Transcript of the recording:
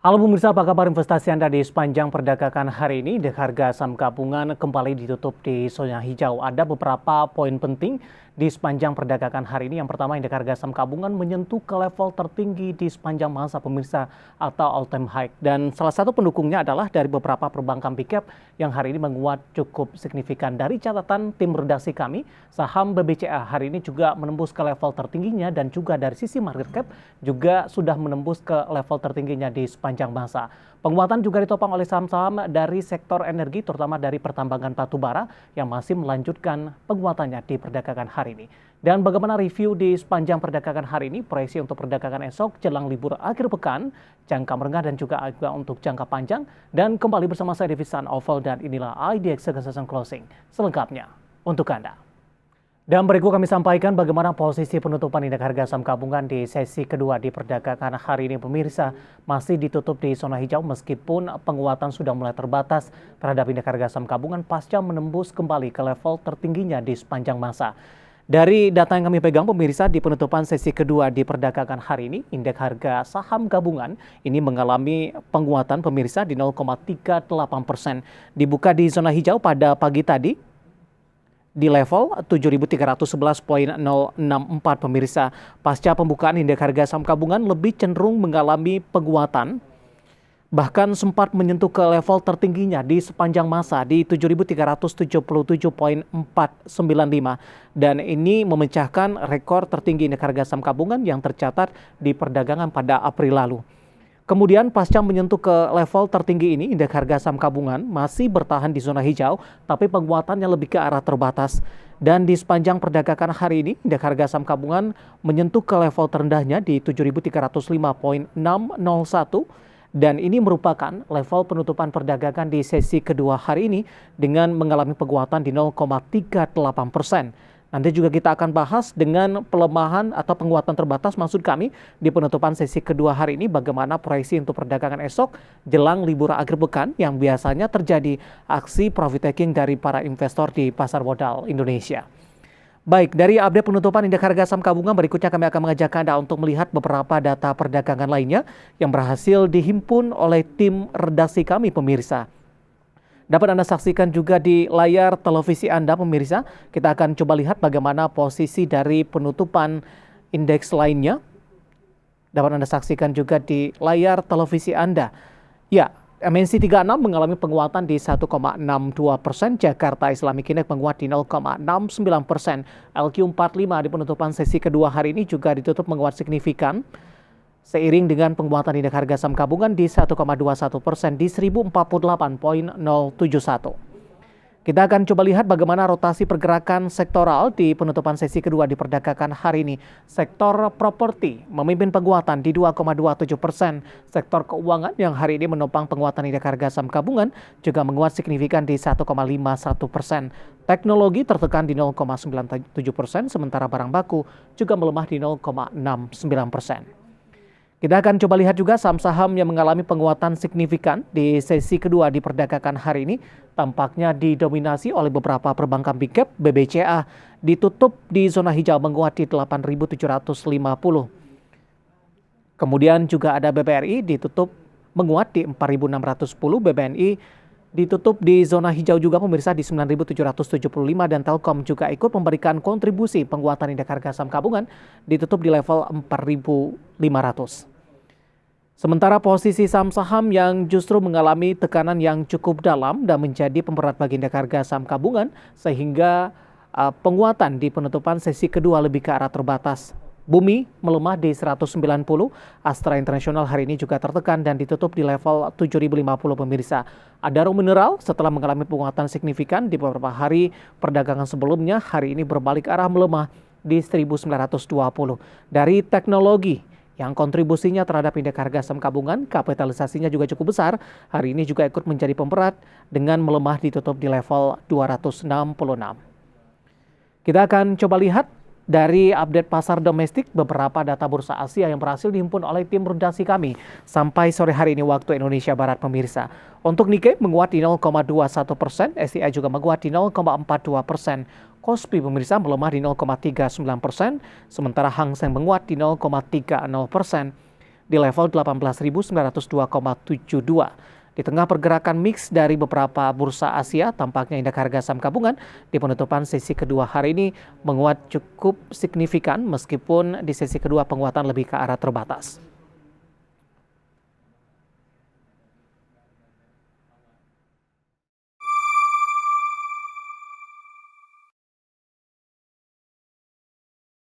Halo pemirsa, apa kabar investasi Anda di sepanjang perdagangan hari ini? Indeks harga saham gabungan kembali ditutup di zona hijau. Ada beberapa poin penting di sepanjang perdagangan hari ini. Yang pertama, indeks harga saham gabungan menyentuh ke level tertinggi di sepanjang masa pemirsa atau all time high. Dan salah satu pendukungnya adalah dari beberapa perbankan big cap yang hari ini menguat cukup signifikan. Dari catatan tim redaksi kami, saham BBCA hari ini juga menembus ke level tertingginya dan juga dari sisi market cap juga sudah menembus ke level tertingginya di sepanjang masa. Penguatan juga ditopang oleh saham-saham dari sektor energi, terutama dari pertambangan batubara yang masih melanjutkan penguatannya di perdagangan hari ini. Dan bagaimana review di sepanjang perdagangan hari ini, proyeksi untuk perdagangan esok jelang libur akhir pekan, jangka menengah dan juga untuk jangka panjang. Dan kembali bersama saya Devisan Oval dan inilah IDX Execution Closing selengkapnya untuk Anda. Dan berikut kami sampaikan bagaimana posisi penutupan indeks harga saham gabungan di sesi kedua di perdagangan hari ini. Pemirsa, masih ditutup di zona hijau meskipun penguatan sudah mulai terbatas terhadap indeks harga saham gabungan pasca menembus kembali ke level tertingginya di sepanjang masa. Dari data yang kami pegang pemirsa, di penutupan sesi kedua di perdagangan hari ini, indeks harga saham gabungan ini mengalami penguatan pemirsa di 0,38%. Dibuka di zona hijau pada pagi tadi di level 7.311,064 pemirsa. Pasca pembukaan indeks harga saham gabungan lebih cenderung mengalami penguatan, bahkan sempat menyentuh ke level tertingginya di sepanjang masa di 7.377,495 dan ini memecahkan rekor tertinggi indeks harga saham gabungan yang tercatat di perdagangan pada April lalu. Kemudian pasca menyentuh ke level tertinggi ini, indeks harga saham gabungan masih bertahan di zona hijau, tapi penguatannya lebih ke arah terbatas. Dan di sepanjang perdagangan hari ini, indeks harga saham gabungan menyentuh ke level terendahnya di 7.305,601 dan ini merupakan level penutupan perdagangan di sesi kedua hari ini dengan mengalami penguatan di 0,38%. Nanti juga kita akan bahas dengan pelemahan atau penguatan terbatas maksud kami di penutupan sesi kedua hari ini bagaimana proyeksi untuk perdagangan esok jelang libur akhir pekan yang biasanya terjadi aksi profit taking dari para investor di pasar modal Indonesia. Baik, dari update penutupan indeks harga saham gabungan berikutnya kami akan mengajak Anda untuk melihat beberapa data perdagangan lainnya yang berhasil dihimpun oleh tim redaksi kami pemirsa. Dapat Anda saksikan juga di layar televisi Anda pemirsa. Kita akan coba lihat bagaimana posisi dari penutupan indeks lainnya. Dapat Anda saksikan juga di layar televisi Anda. Ya, MNC 36 mengalami penguatan di 1,62%, Jakarta Islamic Index menguat di 0,69%. LQ45 di penutupan sesi kedua hari ini juga ditutup menguat signifikan. Seiring dengan penguatan indeks harga saham gabungan di 1,21% di 1048,071. Kita akan coba lihat bagaimana rotasi pergerakan sektoral di penutupan sesi kedua di perdagangan hari ini. Sektor properti memimpin penguatan di 2,27%. Sektor keuangan yang hari ini menopang penguatan indeks harga saham gabungan juga menguat signifikan di 1,51%. Teknologi tertekan di 0,97%, sementara barang baku juga melemah di 0,69%. Kita akan coba lihat juga saham-saham yang mengalami penguatan signifikan di sesi kedua di perdagangan hari ini. Tampaknya didominasi oleh beberapa perbankan big cap. BBCA ditutup di zona hijau menguat di 8.750. Kemudian juga ada BBRI ditutup menguat di 4.610. BBNI ditutup di zona hijau juga pemirsa di 9.775 dan Telkom juga ikut memberikan kontribusi penguatan indeks harga saham gabungan ditutup di level 4.500. Sementara posisi saham-saham yang justru mengalami tekanan yang cukup dalam dan menjadi pemberat bagi indeks harga saham gabungan sehingga penguatan di penutupan sesi kedua lebih ke arah terbatas. Bumi melemah di 190, Astra International hari ini juga tertekan dan ditutup di level 7.050 pemirsa. Adaro Mineral setelah mengalami penguatan signifikan di beberapa hari perdagangan sebelumnya, hari ini berbalik arah melemah di 1.920. Dari teknologi yang kontribusinya terhadap indeks harga saham gabungan, kapitalisasinya juga cukup besar, hari ini juga ikut menjadi pemberat dengan melemah ditutup di level 266. Kita akan coba lihat dari update pasar domestik, beberapa data bursa Asia yang berhasil dihimpun oleh tim redaksi kami sampai sore hari ini waktu Indonesia Barat pemirsa. Untuk Nikkei menguat di 0,21%, STI juga menguat di 0,42%. Kospi pemirsa melemah di 0,39%, sementara Hang Seng menguat di 0,30%. di level 18.902,72. Di tengah pergerakan mix dari beberapa bursa Asia, tampaknya indeks harga saham gabungan di penutupan sesi kedua hari ini menguat cukup signifikan meskipun di sesi kedua penguatan lebih ke arah terbatas.